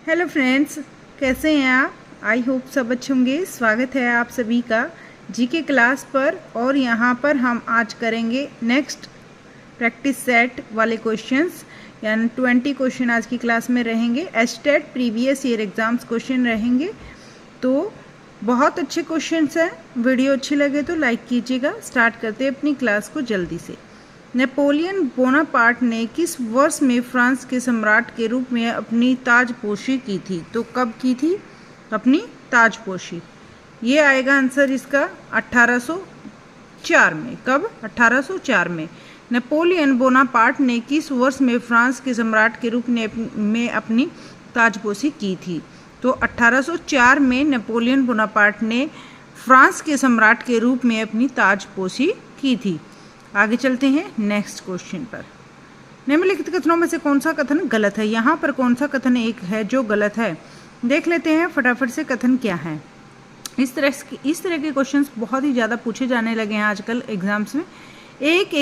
Hello friends, कैसे हैं आप? आई होप सब अच्छे होंगे। स्वागत है आप सभी का जीके क्लास पर। और यहाँ पर हम आज करेंगे नेक्स्ट प्रैक्टिस सेट वाले क्वेश्चंस, यानी 20 क्वेश्चन आज की क्लास में रहेंगे। Estate previous year exams question रहेंगे, तो बहुत अच्छे क्वेश्चंस हैं। वीडियो अच्छी लगे तो लाइक कीजिएगा। स्टार्ट करते हैं अपनी क्लास को जल्दी से। नेपोलियन बोनापार्ट ने किस वर्ष में फ्रांस के सम्राट के रूप में अपनी ताजपोशी की थी? तो कब की थी अपनी ताजपोशी? ये आएगा आंसर इसका 1804 में। कब? 1804 में। नेपोलियन बोनापार्ट ने किस वर्ष में फ्रांस के सम्राट के रूप में अपनी ताजपोशी की थी? तो 1804 में नेपोलियन बोनापार्ट ने फ्रांस के सम्राट के रूप में अपनी ताजपोशी की थी। आगे चलते हैं नेक्स्ट क्वेश्चन पर। निम्नलिखित कथनों में से कौन सा कथन गलत है? यहाँ पर कौन सा कथन एक है जो गलत है, देख लेते हैं फटाफट से। कथन क्या है? इस तरह के क्वेश्चंस बहुत ही ज़्यादा पूछे जाने लगे हैं आजकल एग्जाम्स में। एक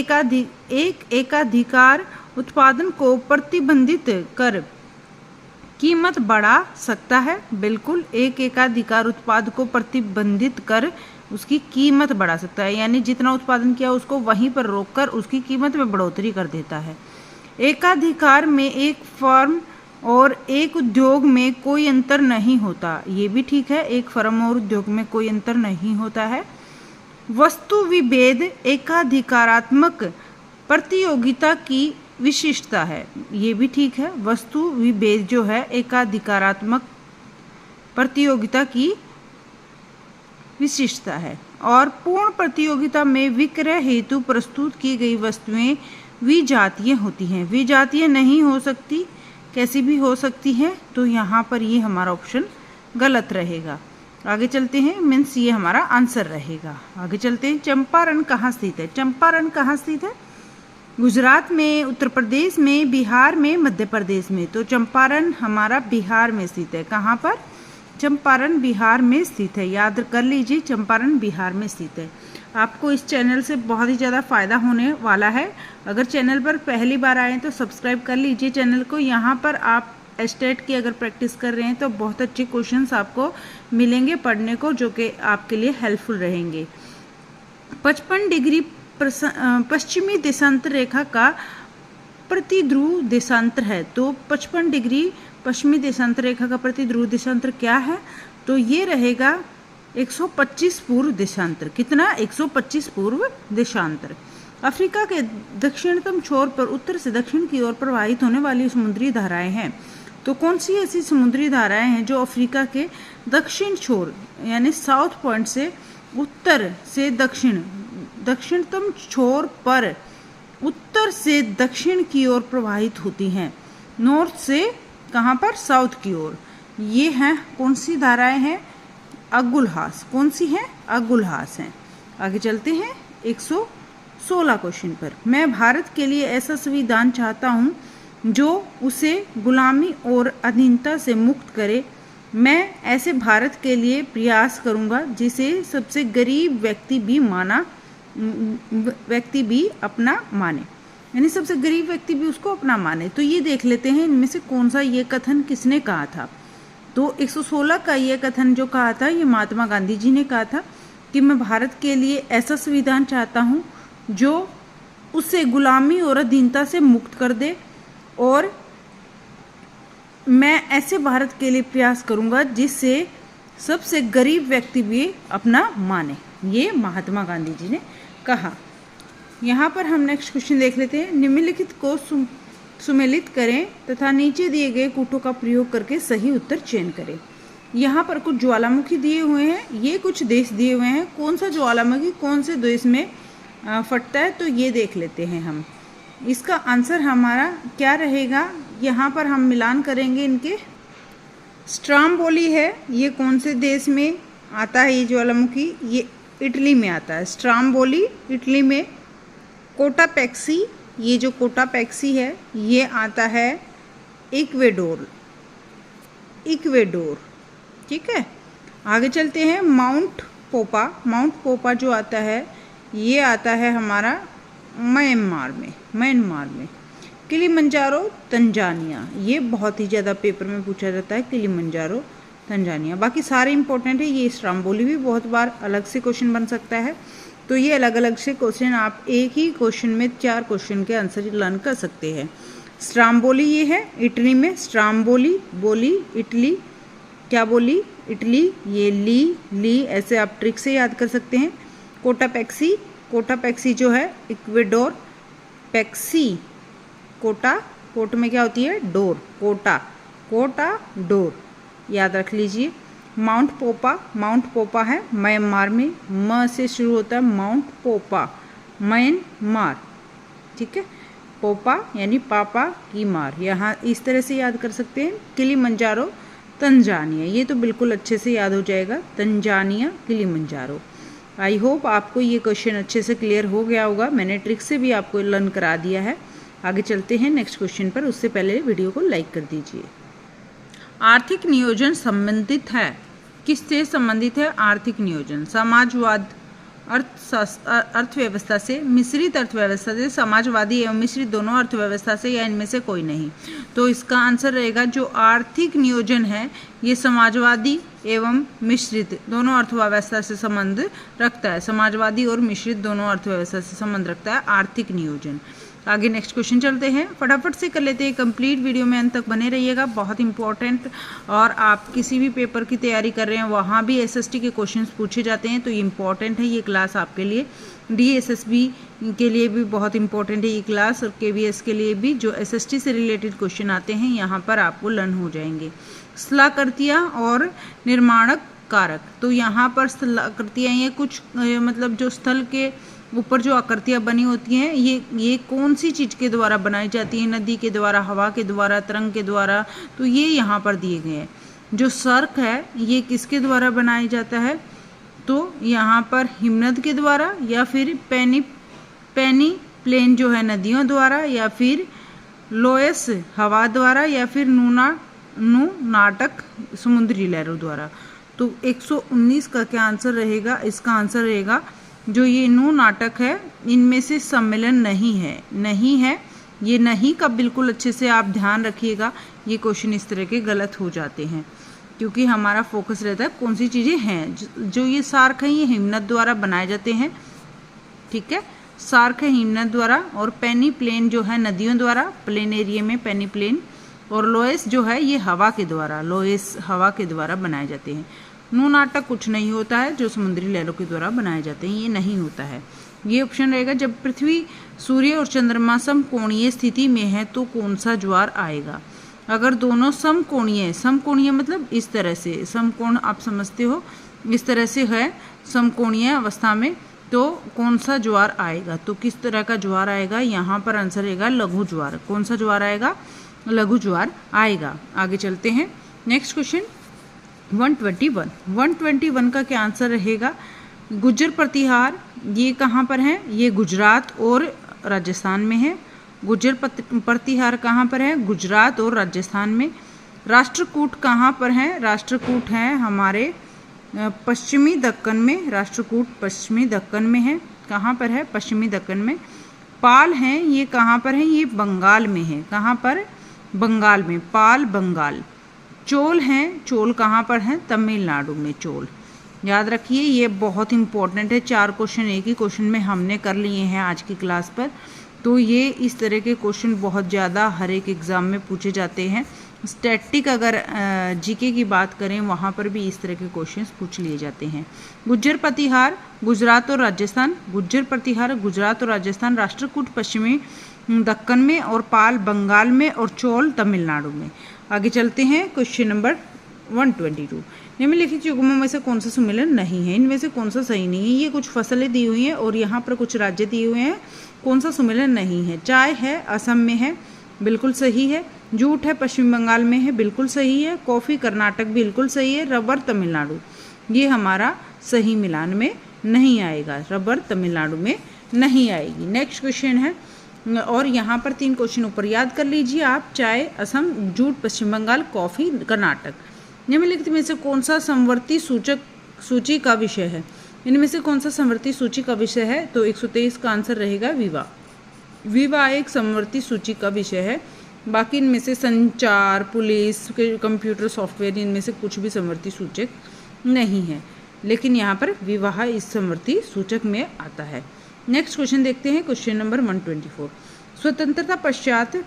एकाधिकार उत्पादन को प्रतिबंधित कर कीमत बढ़ा सकता है। बिल्कुल, एक एकाधिकार उत्पाद को प्रतिबंधित कर उसकी कीमत बढ़ा सकता है, यानी जितना उत्पादन किया उसको वहीं पर रोककर उसकी कीमत में बढ़ोतरी कर देता है। एकाधिकार में एक फर्म और एक उद्योग में कोई अंतर नहीं होता। ये भी ठीक है, एक फर्म और उद्योग में कोई अंतर नहीं होता है। वस्तु विभेद एकाधिकारात्मक प्रतियोगिता की विशिष्टता है। ये भी ठीक है, वस्तु विभेद जो है एकाधिकारात्मक प्रतियोगिता की विशिष्टता है। और पूर्ण प्रतियोगिता में विक्रय हेतु प्रस्तुत की गई वस्तुएं विजातीय होती हैं। विजातीय नहीं हो सकती, कैसी भी हो सकती हैं। तो यहाँ पर ये हमारा ऑप्शन गलत रहेगा। आगे चलते हैं, मीन्स ये हमारा आंसर रहेगा। आगे चलते हैं। चंपारण कहाँ स्थित है? चंपारण कहाँ स्थित है? गुजरात में, उत्तर प्रदेश में, बिहार में, मध्य प्रदेश में। तो चंपारण हमारा बिहार में स्थित है। कहाँ पर? चंपारण बिहार में स्थित है। याद कर लीजिए, चंपारण बिहार में स्थित है। आपको इस चैनल से बहुत ही ज़्यादा फ़ायदा होने वाला है। अगर चैनल पर पहली बार आए तो सब्सक्राइब कर लीजिए चैनल को। यहाँ पर आप एस्टेट की अगर प्रैक्टिस कर रहे हैं तो बहुत अच्छे क्वेश्चंस आपको मिलेंगे पढ़ने को, जो कि आपके लिए हेल्पफुल रहेंगे। 55 डिग्री पश्चिमी देशांतर रेखा का प्रतिध्रुव देशांतर है। तो 55 डिग्री पश्चिमी देशांतर रेखा का प्रतिध्रुव देशांतर क्या है? तो ये रहेगा 125 पूर्व देशांतर। कितना? 125 पूर्व देशांतर। अफ्रीका के दक्षिणतम छोर पर उत्तर से दक्षिण की ओर प्रवाहित होने वाली समुद्री धाराएं हैं। तो कौन सी ऐसी समुद्री धाराएं हैं जो अफ्रीका के दक्षिण छोर यानी साउथ पॉइंट से उत्तर से दक्षिणतम छोर पर उत्तर से दक्षिण की ओर प्रवाहित होती हैं? नॉर्थ से कहाँ पर? साउथ की ओर। ये हैं कौन सी धाराएं हैं? अगुलहास। कौन सी हैं? अगुलहास हैं। आगे चलते हैं 116 क्वेश्चन पर। मैं भारत के लिए ऐसा संविधान चाहता हूँ जो उसे गुलामी और अधीनता से मुक्त करे। मैं ऐसे भारत के लिए प्रयास करूँगा जिसे सबसे गरीब व्यक्ति भी अपना माने, यानी सबसे गरीब व्यक्ति भी उसको अपना माने। तो ये देख लेते हैं इनमें से कौन सा ये कथन किसने कहा था। तो 116 का ये कथन जो कहा था, ये महात्मा गांधी जी ने कहा था कि मैं भारत के लिए ऐसा संविधान चाहता हूँ जो उसे गुलामी और अधीनता से मुक्त कर दे, और मैं ऐसे भारत के लिए प्रयास करूँगा जिससे सबसे गरीब व्यक्ति भी अपना माने। ये महात्मा गांधी जी ने कहा। यहाँ पर हम नेक्स्ट क्वेश्चन देख लेते हैं। निम्नलिखित को सुमेलित करें तथा नीचे दिए गए कूटों का प्रयोग करके सही उत्तर चयन करें। यहाँ पर कुछ ज्वालामुखी दिए हुए हैं, ये कुछ देश दिए हुए हैं। कौन सा ज्वालामुखी कौन से देश में फटता है, तो ये देख लेते हैं हम। इसका आंसर हमारा क्या रहेगा? यहाँ पर हम मिलान करेंगे इनके। स्ट्राम्बोली है, ये कौन से देश में आता है? ये ज्वालामुखी ये इटली में आता है। स्ट्राम्बोली इटली में। कोटापेक्सी, ये जो कोटापेक्सी है ये आता है इक्वेडोर। ठीक है। आगे चलते हैं। माउंट पोपा जो आता है ये आता है हमारा म्यांमार में। किलिमंजारो तंजानिया, ये बहुत ही ज़्यादा पेपर में पूछा जाता है, किलिमंजारो तंजानिया। बाकी सारे इंपॉर्टेंट है। ये स्ट्राम्बोली भी बहुत बार अलग से क्वेश्चन बन सकता है। तो ये अलग अलग से क्वेश्चन आप एक ही क्वेश्चन में 4 क्वेश्चन के आंसर लर्न कर सकते हैं। स्ट्राम्बोली ये है इटली में, स्ट्राम्बोली बोली इटली, क्या बोली इटली, ये ली ऐसे आप ट्रिक से याद कर सकते हैं। कोटापेक्सी, कोटापेक्सी जो है इक्वेडोर, पेक्सी कोटा, कोट में क्या होती है डोर, कोटा कोटा डोर याद रख लीजिए। माउंट पोपा, माउंट पोपा है म्यांमार में, म से शुरू होता है, माउंट पोपा म्यांमार, ठीक है। पोपा यानी पापा की मार, यहाँ इस तरह से याद कर सकते हैं। किलिमंजारो तंजानिया, ये तो बिल्कुल अच्छे से याद हो जाएगा, तंजानिया किलिमंजारो। आई होप आपको ये क्वेश्चन अच्छे से क्लियर हो गया होगा। मैंने ट्रिक से भी आपको लर्न करा दिया है। आगे चलते हैं नेक्स्ट क्वेश्चन पर, उससे पहले वीडियो को लाइक कर दीजिए। आर्थिक नियोजन संबंधित है, किससे संबंधित है आर्थिक नियोजन? समाजवाद अर्थव्यवस्था से, मिश्रित अर्थव्यवस्था से, समाजवादी एवं मिश्रित दोनों अर्थव्यवस्था से, या इनमें से कोई नहीं। तो इसका आंसर रहेगा जो आर्थिक नियोजन है ये समाजवादी एवं मिश्रित दोनों अर्थव्यवस्था से संबंध रखता है। समाजवादी और मिश्रित दोनों अर्थव्यवस्था से संबंध रखता है आर्थिक नियोजन। आगे नेक्स्ट क्वेश्चन चलते हैं, फटाफट से कर लेते हैं कंप्लीट। वीडियो में अंत तक बने रहिएगा, बहुत इंपॉर्टेंट। और आप किसी भी पेपर की तैयारी कर रहे हैं वहाँ भी एसएसटी के क्वेश्चंस पूछे जाते हैं, तो ये इंपॉर्टेंट है ये क्लास आपके लिए। डीएसएसबी के लिए भी बहुत इंपॉर्टेंट है ये क्लास, और केवीएस के लिए भी। जो एसएसटी से रिलेटेड क्वेश्चन आते हैं यहाँ पर आपको लर्न हो जाएंगे। स्थलाकृतियाँ और निर्माणक कारक, तो यहाँ पर स्थलाकृतियाँ ये कुछ मतलब जो स्थल के ऊपर जो आकृतियाँ बनी होती हैं ये कौन सी चीज़ के द्वारा बनाई जाती है? नदी के द्वारा, हवा के द्वारा, तरंग के द्वारा। तो ये यहाँ पर दिए गए हैं। जो सर्क है ये किसके द्वारा बनाया जाता है? तो यहाँ पर हिमनद के द्वारा, या फिर पैनी प्लेन जो है नदियों द्वारा, या फिर लोयस हवा द्वारा, या फिर नाटक समुद्री लहरों द्वारा। तो 119 का क्या आंसर रहेगा? इसका आंसर रहेगा जो ये नाटक है इनमें से सम्मेलन नहीं है। ये नहीं का बिल्कुल अच्छे से आप ध्यान रखिएगा, ये क्वेश्चन इस तरह के गलत हो जाते हैं, क्योंकि हमारा फोकस रहता है कौन सी चीज़ें हैं। जो ये सार्क हैं ये हिमनद द्वारा बनाए जाते हैं, ठीक है। सार्क है हिमनद द्वारा, और पेनी प्लेन जो है नदियों द्वारा, प्लेन एरिया में पेनी प्लेन, और लोएस जो है ये हवा के द्वारा, लोएस हवा के द्वारा बनाए जाते हैं। नाटक कुछ नहीं होता है जो समुद्री लहरों के द्वारा बनाए जाते हैं, ये नहीं होता है। ये ऑप्शन रहेगा जब पृथ्वी, सूर्य और चंद्रमा समकोणीय स्थिति में है तो कौन सा ज्वार आएगा? अगर दोनों समकोणीय मतलब इस तरह से, समकोण आप समझते हो, इस तरह से है समकोणीय अवस्था में, तो कौन सा ज्वार आएगा? तो किस तरह का ज्वार आएगा? यहाँ पर आंसर रहेगा लघु ज्वार। कौन सा ज्वार आएगा? लघु ज्वार आएगा। आगे चलते हैं नेक्स्ट क्वेश्चन 121 का क्या आंसर रहेगा? गुज्जर प्रतिहार ये कहाँ पर है? ये गुजरात और राजस्थान में है। गुज्जर प्रतिहार कहाँ पर है? गुजरात और राजस्थान में। राष्ट्रकूट कहाँ पर है? राष्ट्रकूट है हमारे पश्चिमी दक्कन में। राष्ट्रकूट पश्चिमी दक्कन में है। कहाँ पर है? पश्चिमी दक्कन में। पाल हैं ये कहाँ पर है? ये बंगाल में है। कहाँ पर? बंगाल में। पाल बंगाल। चोल हैं, चोल कहाँ पर हैं? तमिलनाडु में चोल। याद रखिए ये बहुत इंपॉर्टेंट है। 4 क्वेश्चन एक ही क्वेश्चन में हमने कर लिए हैं आज की क्लास पर। तो ये इस तरह के क्वेश्चन बहुत ज़्यादा हर एक एग्ज़ाम में पूछे जाते हैं। स्टैटिक अगर जीके की बात करें वहाँ पर भी इस तरह के क्वेश्चंस पूछ लिए जाते हैं। गुज्जर प्रतिहार गुजरात और राजस्थान, गुज्जर प्रतिहार गुजरात और राजस्थान, राष्ट्रकूट पश्चिमी दक्कन में, और पाल बंगाल में, और चोल तमिलनाडु में। आगे चलते हैं क्वेश्चन नंबर 122। निम्नलिखित युग्मों में से कौन सा सम्मेलन नहीं है? इनमें से कौन सा सही नहीं है? ये कुछ फसलें दी हुई हैं और यहाँ पर कुछ राज्य दिए हुए हैं। कौन सा सम्मेलन नहीं है? चाय है असम में है, बिल्कुल सही है। जूट है पश्चिम बंगाल में है, बिल्कुल सही है। कॉफ़ी कर्नाटक बिल्कुल सही है। रबर तमिलनाडु ये हमारा सही मिलान में नहीं आएगा, रबर तमिलनाडु में नहीं आएगी। नेक्स्ट क्वेश्चन है, और यहाँ पर 3 क्वेश्चन ऊपर याद कर लीजिए आप। चाय असम, जूट पश्चिम बंगाल, कॉफ़ी कर्नाटक। निम्नलिखित में से कौन सा समवर्ती सूची का विषय है? इनमें से कौन सा समवर्ती सूची का विषय है? तो 123 का आंसर रहेगा विवाह। विवाह एक समवर्ती सूची का विषय है। बाकी इनमें से संचार, पुलिस, कंप्यूटर सॉफ्टवेयर, इनमें से कुछ भी समवर्ती सूचक नहीं है, लेकिन यहाँ पर विवाह इस समवर्ती सूचक में आता है। नेक्स्ट क्वेश्चन देखते हैं, क्वेश्चन नंबर 124। स्वतंत्रता पश्चात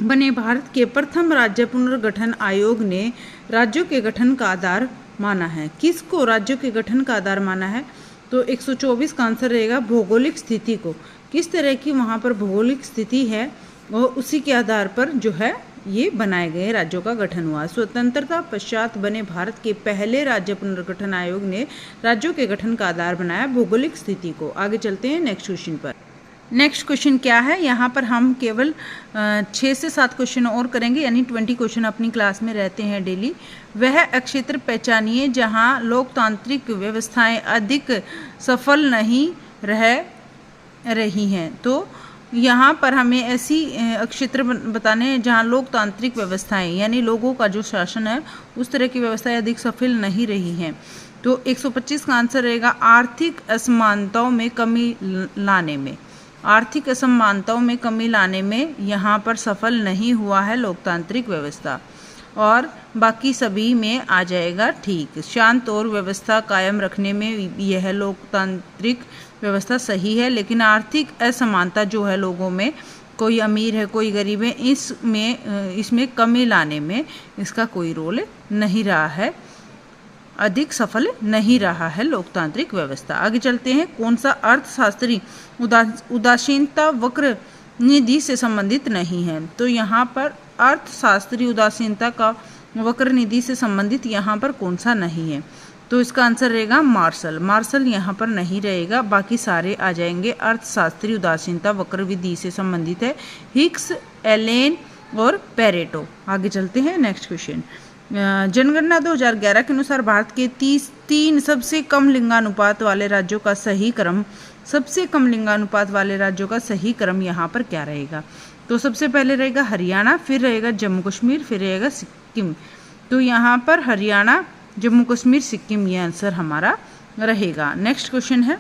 बने भारत के प्रथम राज्य पुनर्गठन आयोग ने राज्यों के गठन का आधार माना है। किसको राज्यों के गठन का आधार माना है? तो 124 का आंसर रहेगा भौगोलिक स्थिति को। किस तरह की वहाँ पर भौगोलिक स्थिति है और उसी के आधार पर जो है ये बनाए गए राज्यों का गठन हुआ। स्वतंत्रता पश्चात बने भारत के पहले राज्य पुनर्गठन आयोग ने राज्यों के गठन का आधार बनाया भौगोलिक स्थिति को। आगे चलते हैं नेक्स्ट क्वेश्चन पर। नेक्स्ट क्वेश्चन क्या है? यहाँ पर हम केवल 6 से 7 क्वेश्चन और करेंगे, यानी 20 क्वेश्चन अपनी क्लास में रहते हैं डेली। वह क्षेत्र पहचानिए जहाँ लोकतांत्रिक व्यवस्थाएं अधिक सफल नहीं रह रही हैं। तो यहाँ पर हमें ऐसी क्षेत्र बताने हैं जहाँ लोकतांत्रिक व्यवस्थाएं यानी लोगों का जो शासन है उस तरह की व्यवस्थाएं अधिक सफल नहीं रही हैं। तो 125 का आंसर रहेगा आर्थिक असमानताओं में कमी लाने में। आर्थिक असमानताओं में कमी लाने में यहाँ पर सफल नहीं हुआ है लोकतांत्रिक व्यवस्था, और बाकी सभी में आ जाएगा ठीक। शांत और व्यवस्था कायम रखने में यह लोकतांत्रिक व्यवस्था सही है, लेकिन आर्थिक असमानता जो है लोगों में, कोई अमीर है कोई गरीब है, इसमें कमी लाने में इसका कोई रोल नहीं रहा है, अधिक सफल नहीं रहा है लोकतांत्रिक व्यवस्था। आगे चलते हैं, कौन सा अर्थशास्त्री उदासीनता वक्र निधि से संबंधित नहीं है? तो यहाँ पर अर्थशास्त्री उदासीनता का वक्र निधि से संबंधित यहाँ पर कौन सा नहीं है? तो इसका आंसर रहेगा मार्शल। मार्शल यहाँ पर नहीं रहेगा, बाकी सारे आ जाएंगे। अर्थशास्त्री उदासीनता वक्र विधि से संबंधित है हिक्स, एलेन और पेरेटो। आगे चलते हैं नेक्स्ट क्वेश्चन। जनगणना 2011 के अनुसार भारत के 3 सबसे कम लिंगानुपात वाले राज्यों का सही क्रम, सबसे कम लिंगानुपात वाले राज्यों का सही क्रम यहाँ पर क्या रहेगा? तो सबसे पहले रहेगा हरियाणा, फिर रहेगा जम्मू कश्मीर, फिर रहेगा सिक्किम। तो यहाँ पर हरियाणा, जम्मू कश्मीर, सिक्किम ये आंसर हमारा रहेगा। नेक्स्ट क्वेश्चन है,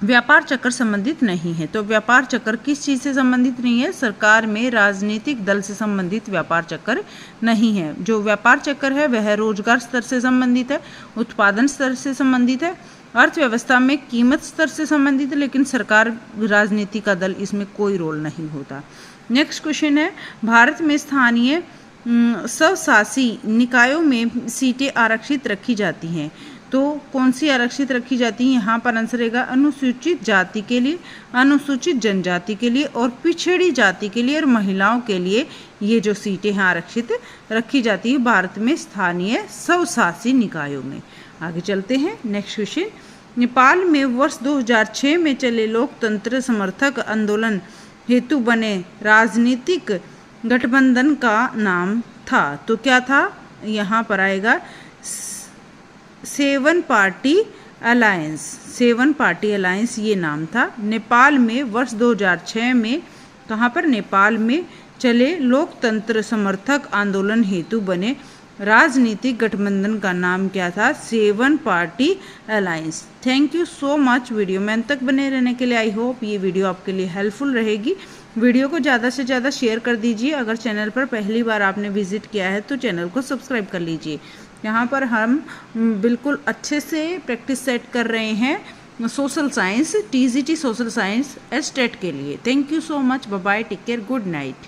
व्यापार चक्र संबंधित नहीं है। तो व्यापार चक्र किस चीज़ से संबंधित नहीं है? सरकार में राजनीतिक दल से संबंधित व्यापार चक्र नहीं है। जो व्यापार चक्र है वह रोजगार स्तर से संबंधित है, उत्पादन स्तर से संबंधित है, अर्थव्यवस्था में कीमत स्तर से संबंधित है, लेकिन सरकार राजनीति का दल इसमें कोई रोल नहीं होता। नेक्स्ट क्वेश्चन है, भारत में स्थानीय स्वशासी निकायों में सीटें आरक्षित रखी जाती हैं। तो कौन सी आरक्षित रखी जाती है? यहाँ पर आंसर रहेगा अनुसूचित जाति के लिए, अनुसूचित जनजाति के लिए और पिछड़ी जाति के लिए और महिलाओं के लिए ये जो सीटें हैं आरक्षित रखी जाती है भारत में स्थानीय स्वशासी निकायों में। आगे चलते हैं नेक्स्ट क्वेश्चन। नेपाल में वर्ष 2006 में चले लोकतंत्र समर्थक आंदोलन हेतु बने राजनीतिक गठबंधन का नाम था। तो क्या था? यहाँ पर आएगा 7 पार्टी अलायंस। 7 पार्टी अलायंस ये नाम था। नेपाल में वर्ष 2006 में, कहाँ पर? नेपाल में चले लोकतंत्र समर्थक आंदोलन हेतु बने राजनीतिक गठबंधन का नाम क्या था? 7 party alliance. Thank you so much video में अंत तक बने रहने के लिए। आई होप ये वीडियो आपके लिए हेल्पफुल रहेगी। वीडियो को ज़्यादा से ज़्यादा शेयर कर दीजिए। अगर चैनल पर पहली बार आपने विजिट किया है तो चैनल को सब्सक्राइब कर लीजिए। यहाँ पर हम बिल्कुल अच्छे से प्रैक्टिस सेट कर रहे हैं social science, TGT social science state के लिए। Thank you so much, bye bye, take care, good night.